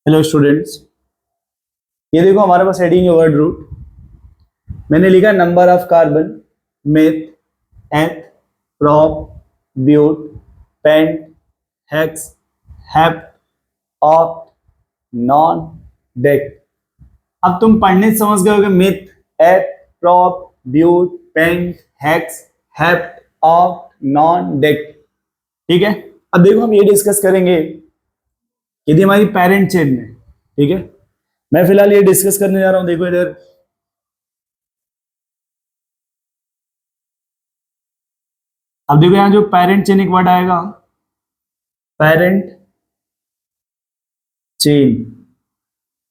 Hello students, ये देखो हमारे पास हेडिंग है वर्ड रूट। मैंने लिखा number of carbon, meth, eth, prop, but, pent, hex, hept, oct, non, dec. अब तुम पढ़ने से समझ गए होगे meth, eth, prop, but, pent, hex, hept, oct, non, dec. ठीक है। अब देखो हम ये डिस्कस करेंगे यदि हमारी पेरेंट चेन में, ठीक है, मैं फिलहाल ये डिस्कस करने जा रहा हूं। देखो इधर, अब देखो यहां जो पेरेंट चेन एक वर्ड आएगा, पेरेंट चेन।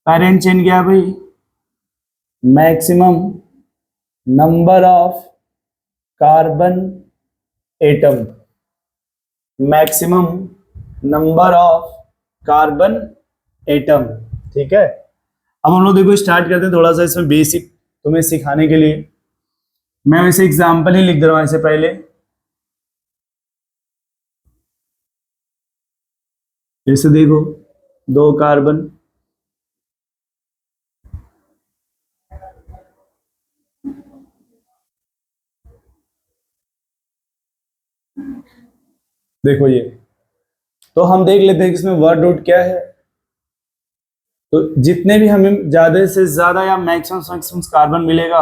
पेरेंट चेन क्या है भाई? Maximum number of carbon atom, maximum number of carbon atom. ठीक है। अब हम लोग देखो स्टार्ट करते हैं थोड़ा सा इसमें बेसिक तुम्हें सिखाने के लिए। मैं वैसे एग्जांपल ही लिख दे रहा हूं ऐसे पहले। जैसे देखो, दो कार्बन, देखो ये, तो हम देख लेते हैं कि इसमें वर्ड रूट क्या है। तो जितने भी हमें ज्यादा से ज्यादा या मैक्सिमम मैक्सिमम कार्बन मिलेगा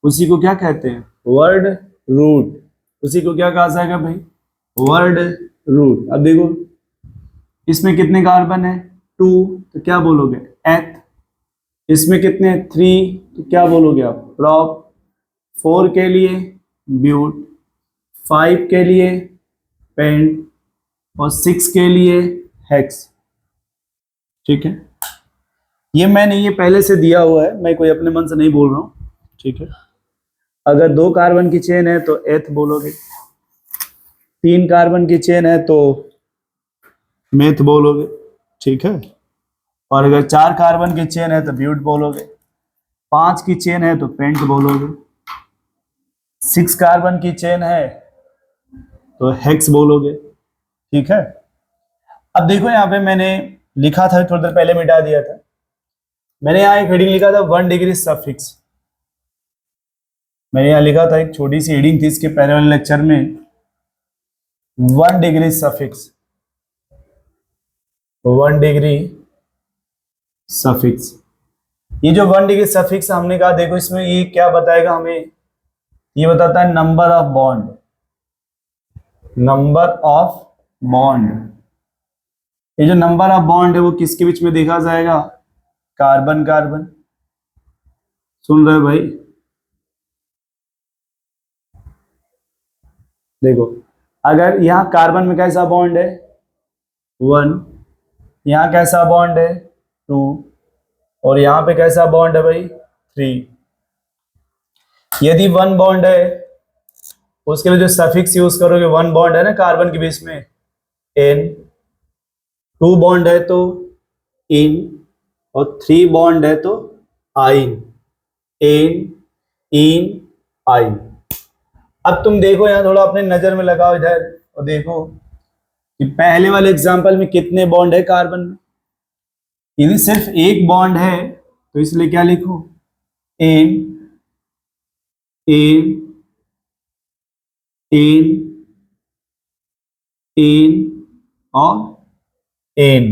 उसी को क्या कहते हैं? Word root. उसी को क्या कहा जाएगा भाई? Word root. अब देखो इसमें कितने कार्बन है? 2, तो क्या बोलोगे? एथ। इसमें कितने? 3, तो क्या बोलोगे आप? प्रॉप। 4 के लिए ब्यूट, 5 के लिए पेंट और 6 के लिए हेक्स। ठीक है। ये मैंने ये पहले से दिया हुआ है, मैं कोई अपने मन से नहीं बोल रहा हूं। ठीक है। अगर 2 कार्बन की चेन है तो एथ बोलोगे, 3 कार्बन की चेन है तो मेथ बोलोगे। ठीक है। और अगर 4 कार्बन की चेन है तो ब्यूट बोलोगे, 5 की चेन है तो पेंट बोलोगे, 6 कार्बन की चेन है तो हेक्स बोलोगे। ठीक है। अब देखो यहाँ पे मैंने लिखा था, थोड़ी देर पहले मिटा दिया था। मैंने यहाँ एक हेडिंग लिखा था 1 डिग्री सफिक्स। मैंने यहाँ लिखा था, एक छोटी सी हेडिंग थी इसके पहले वाले लेक्चर में, 1 डिग्री सफिक्स, 1 डिग्री सफिक्स। ये जो 1 डिग्री सफिक्स हमने कहा, देखो इसमें ये क्या बताएगा हमें? ये बताता है number of bond, number of bond. ये जो नंबर ऑफ बॉन्ड है वो किसके बीच में देखा जाएगा? Carbon carbon. सुन रहे हो भाई? देखो अगर यहां कार्बन में कैसा बॉन्ड है? 1, यहां कैसा बॉन्ड है? 2, और यहां पे कैसा बॉन्ड है भाई? 3। यदि 1 बॉन्ड है उसके लिए जो सफिक्स यूज करोगे, 1 बॉन्ड है ना कार्बन के बीच में, एन। 2 बॉन्ड है तो इन, और 3 बॉन्ड है तो आइन। एन, इन, आइन। अब तुम देखो यहां थोड़ा अपने नजर में लगाओ इधर और देखो कि पहले वाले एग्जांपल में कितने बॉन्ड है कार्बन में। यदि सिर्फ एक बॉन्ड है तो इसलिए क्या लिखो? एन, एन, एन, एन और एन।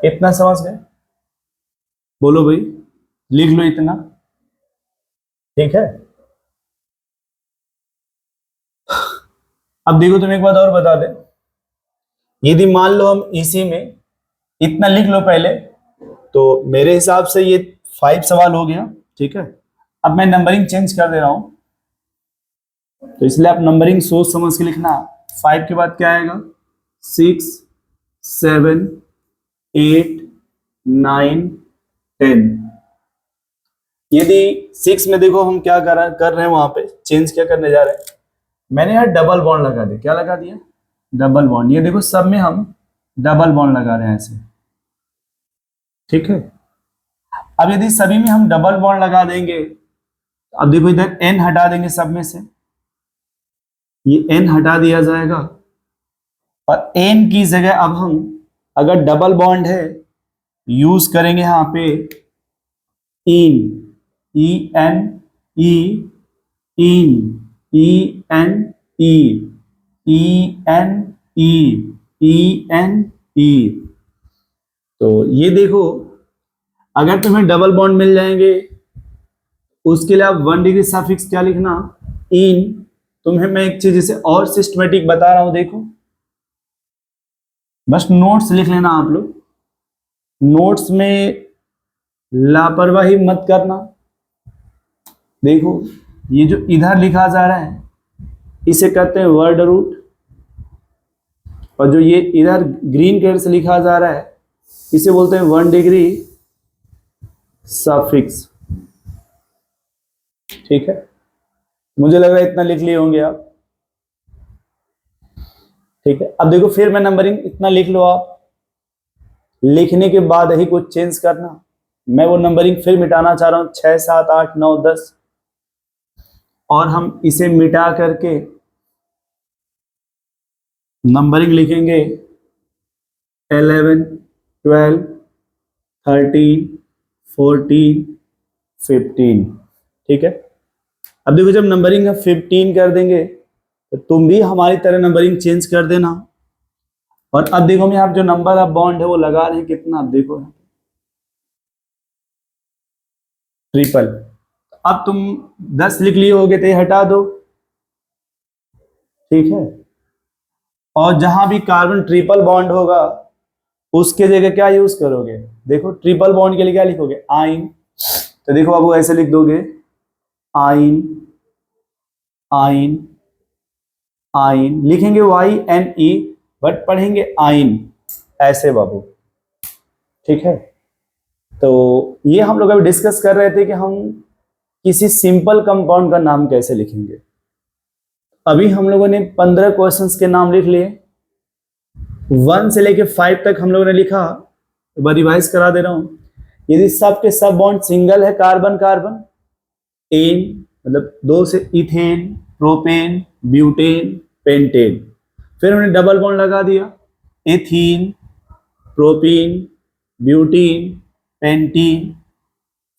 इतना समझ गए? बोलो भाई, लिख लो इतना। ठीक है। अब देखो तुम एक बात और बता दे, यदि मान लो हम इसी में इतना लिख लो पहले, तो मेरे हिसाब से ये 5 सवाल हो गया। ठीक है। अब मैं नंबरिंग चेंज कर दे रहा हूं, तो इसलिए आप नंबरिंग सोच समझ के लिखना। 5 के बाद क्या आएगा? 6, 7, 8, 9, 10। यदि 6 में देखो हम क्या कर रहे हैं, वहां पे चेंज क्या करने जा रहे हैं? मैंने यहाँ डबल बॉन्ड लगा दिया। क्या लगा दिया? Double bond. ये देखो सब में हम डबल बॉन्ड लगा रहे हैं ऐसे। ठीक है। अब यदि सभी में हम डबल बॉन्ड लगा देंगे, अब देखो इधर एन हटा देंगे सब में से, ये एन हटा दिया जाएगा और एन की जगह अब हम अगर डबल बॉन्ड है यूज करेंगे यहां पे ine, E N E, ine, E N E, E N E, E N E. तो ये देखो, अगर तुम्हें डबल बॉन्ड मिल जाएंगे उसके लिए आप 1 डिग्री सफिक्स क्या लिखना, इन। तुम्हें मैं एक चीज जैसे और सिस्टमेटिक बता रहा हूं, देखो बस नोट्स लिख लेना आप लोग, नोट्स में लापरवाही मत करना। देखो ये जो इधर लिखा जा रहा है इसे कहते हैं वर्ड रूट, और जो ये इधर ग्रीन कलर से लिखा जा रहा है इसे बोलते हैं 1 डिग्री सफिक्स। ठीक है, मुझे लग रहा है इतना लिख लिए होंगे आप। ठीक है, अब देखो फिर मैं नंबरिंग इतना लिख लो, आप लिखने के बाद ही कुछ चेंज करना। मैं वो नंबरिंग फिर मिटाना चाह रहा हूं, 6 7 8 9 10, और हम इसे मिटा करके नंबरिंग लिखेंगे 11 12 13 14 15। ठीक है, अब देखो जब नंबरिंग हम 15 कर देंगे तो तुम भी हमारी तरह नंबरिंग चेंज कर देना। और अब देखो मैं आप जो नंबर ऑफ बॉन्ड है वो लगा रहे हैं कितना, अब देखो ट्रिपल। अब तुम 10 लिख लिए होगे तो ये हटा दो। ठीक है, और जहां भी कार्बन ट्रिपल बॉन्ड होगा उसके जगह क्या यूज करोगे, देखो ट्रिपल बॉन्ड के लिए क्या लिखोगे, आइन। तो देखो अब वो ऐसे लिख दोगे, आइन, आइन, आइन लिखेंगे वाई एन ई, बट पढ़ेंगे आइन ऐसे बाबू। ठीक है, तो ये हम लोग अभी डिस्कस कर रहे थे कि हम किसी सिंपल कंपाउंड का नाम कैसे लिखेंगे। अभी हम लोगों ने 15 क्वेश्चंस के नाम लिख लिए, 1 से लेके 5 तक हम लोगों ने लिखा। एक बार रिवाइज करा दे रहा हूं, यदि सब के सब बॉन्ड सिंगल है कार्बन कार्बन, एन मतलब 2 से इथेन, प्रोपेन, ब्यूटेन, पेंटेन। फिर हमने डबल बॉन्ड लगा दिया, एथीन, प्रोपीन, ब्यूटीन, पेंटीन।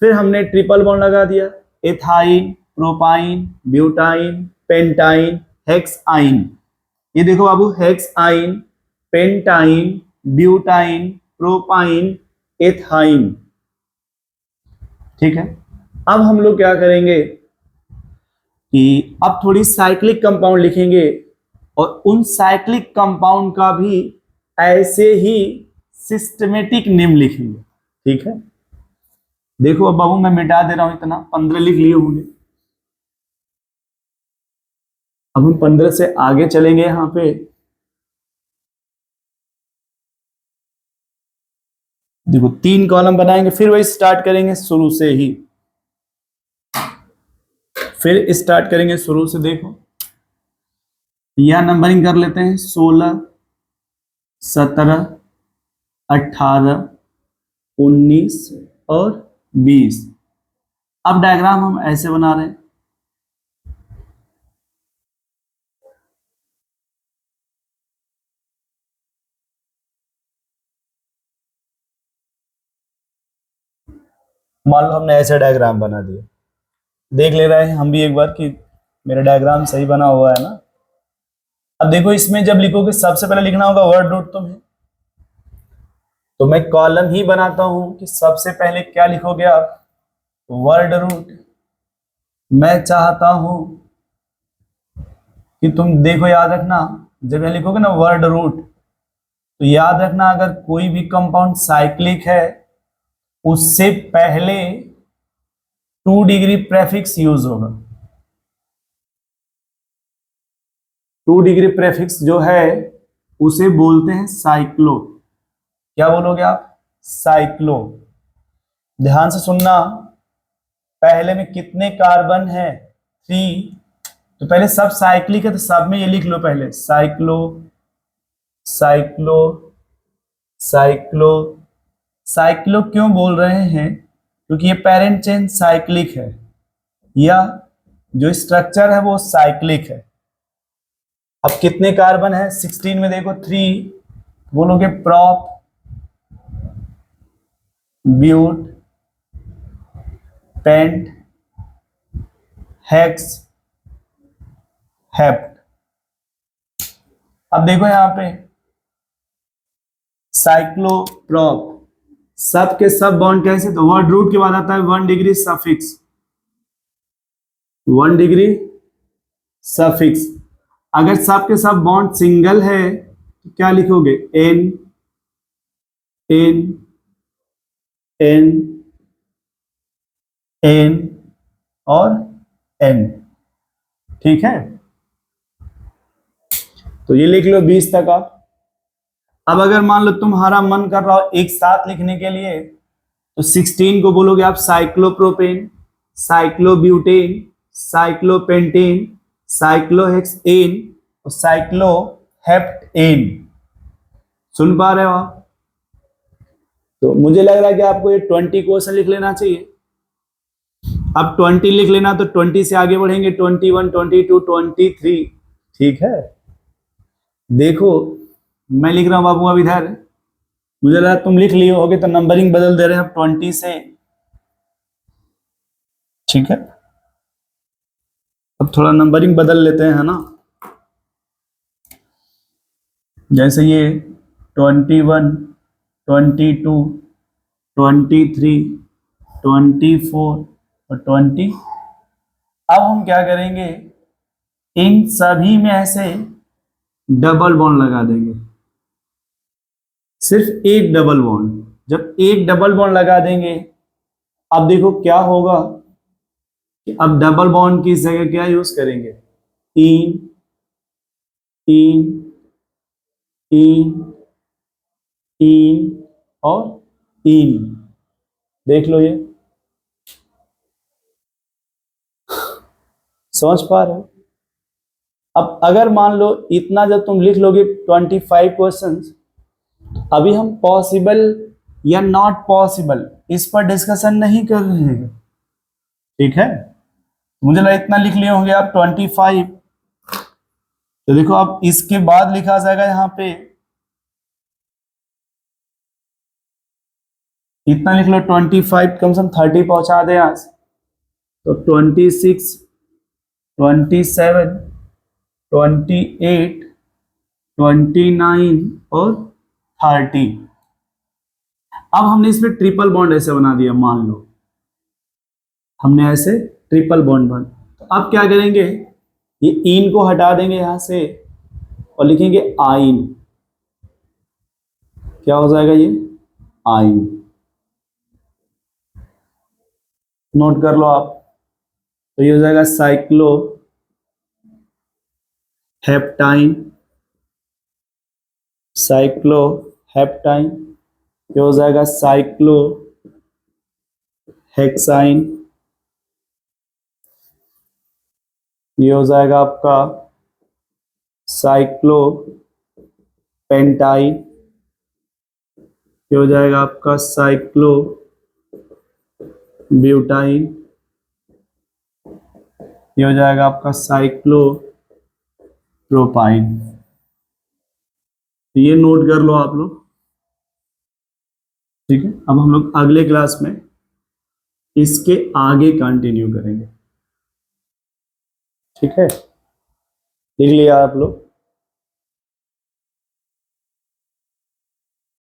फिर हमने ट्रिपल बॉन्ड लगा दिया, ethyne, propyne, butyne, pentyne, hexyne. ये देखो बाबू, hexyne, pentyne, butyne, propyne, ethyne. ठीक है, अब हम लोग क्या करेंगे कि अब थोड़ी साइक्लिक कंपाउंड लिखेंगे, और उन साइक्लिक कंपाउंड का भी ऐसे ही सिस्टमेटिक नेम लिखेंगे। ठीक है, देखो अब बाबू मैं मिटा दे रहा हूं, इतना 15 लिख लिए होंगे। अब हम 15 से आगे चलेंगे, यहां पे देखो 3 कॉलम बनाएंगे, फिर वही स्टार्ट करेंगे शुरू से ही, फिर स्टार्ट करेंगे शुरू से। देखो यह नंबरिंग कर लेते हैं 16 17 18 19 और 20। अब डायग्राम हम ऐसे बना रहे हैं, मान लो हमने ऐसा डायग्राम बना दिया। देख ले रहे हैं हम भी एक बार कि मेरा डायग्राम सही बना हुआ है ना। अब देखो इसमें जब लिखोगे सबसे पहले लिखना होगा वर्ड रूट तुम्हें, तो मैं कॉलम ही बनाता हूं कि सबसे पहले क्या लिखोगे आप, वर्ड रूट। मैं चाहता हूं कि तुम देखो, याद रखना जब यहां लिखोगे ना वर्ड रूट, तो याद रखना अगर कोई भी कंपाउंड साइक्लिक है उससे पहले 2 डिग्री प्रेफिक्स यूज होगा। 2 डिग्री प्रेफिक्स जो है उसे बोलते हैं साइक्लो। क्या बोलोगे आप, साइक्लो। ध्यान से सुनना, पहले में कितने कार्बन है, 3। तो पहले सब साइक्लिक है तो सब में ये लिख लो पहले, साइक्लो, साइक्लो, साइक्लो। साइक्लो क्यों बोल रहे हैं, क्योंकि ये पेरेंट चेन साइक्लिक है, या जो स्ट्रक्चर है वो साइक्लिक है। अब कितने कार्बन है 16 में, देखो 3, बोलोगे prop, but, pent, hex, hept. अब देखो यहां पे साइक्लोप्रोप, सब के सब बॉन्ड कैसे, तो वर्ड रूट के बाद आता है 1 डिग्री सफिक्स, 1 डिग्री सफिक्स। अगर सब के सब बॉन्ड सिंगल है तो क्या लिखोगे, एन एन एन एन और एन, ठीक है। तो ये लिख लो 20 तक आप। अब अगर मान लो तुम्हारा मन कर रहा हो एक साथ लिखने के लिए, तो 16 को बोलोगे आप साइक्लोप्रोपेन, साइक्लोब्यूटेन, साइक्लोपेंटेन, साइक्लोहेक्सेन और साइक्लोहेप्टेन। सुन पा रहे हो आप? तो मुझे लग रहा है कि आपको ये 20 क्वेश्चन लिख लेना चाहिए। अब 20 लिख लेना, तो 20 से आगे बढ़ेंगे 21, 22, 23, ठीक है। देखो मैं लिख रहा हूं बाबू अब इधर, मुझे लगा तुम लिख लिए होगे तो नंबरिंग बदल दे रहे हैं अब 20 से, ठीक है। अब थोड़ा नंबरिंग बदल लेते हैं, है ना। जैसे ये 21, 22, 23, 24 और 20। अब हम क्या करेंगे, इन सभी में ऐसे डबल बॉन्ड लगा देंगे, सिर्फ एक डबल बॉन्ड। जब एक डबल बॉन्ड लगा देंगे, अब देखो क्या होगा कि अब डबल बॉन्ड की जगह क्या यूज करेंगे, इन इन इन इन और इन। देख लो ये, समझ पा रहे हो? अब अगर मान लो इतना जब तुम लिख लोगे 25 क्वेश्चंस, अभी हम पॉसिबल या नॉट पॉसिबल इस पर डिस्कशन नहीं कर रहे हैं, ठीक है। मुझे लगा इतना लिख लिए होंगे आप 25। तो देखो अब इसके बाद लिखा जाएगा यहां पे, इतना लिख लो 25, कम से कम 30 पहुंचा दे आज। तो 26, 27, 28, 29 और 30। अब हमने इसमें ट्रिपल बॉन्ड ऐसे बना दिया, मान लो हमने ऐसे ट्रिपल बॉन्ड बन, तो अब क्या करेंगे, ये इन को हटा देंगे यहां से और लिखेंगे आइन। क्या हो जाएगा ये, आइन। नोट कर लो आप। तो ये हो जाएगा साइक्लो हेप्टाइन, साइक्लो हेप्टाइन। ये हो जाएगा साइक्लो हेक्साइन। ये हो जाएगा आपका साइक्लो पेंटाइन। ये हो जाएगा आपका साइक्लो ब्यूटाइन। ये हो जाएगा आपका साइक्लो प्रोपाइन। ये नोट कर लो आप लोग, ठीक है। अब हम लोग अगले क्लास में इसके आगे कंटिन्यू करेंगे, ठीक है। लिख लिया आप लोग?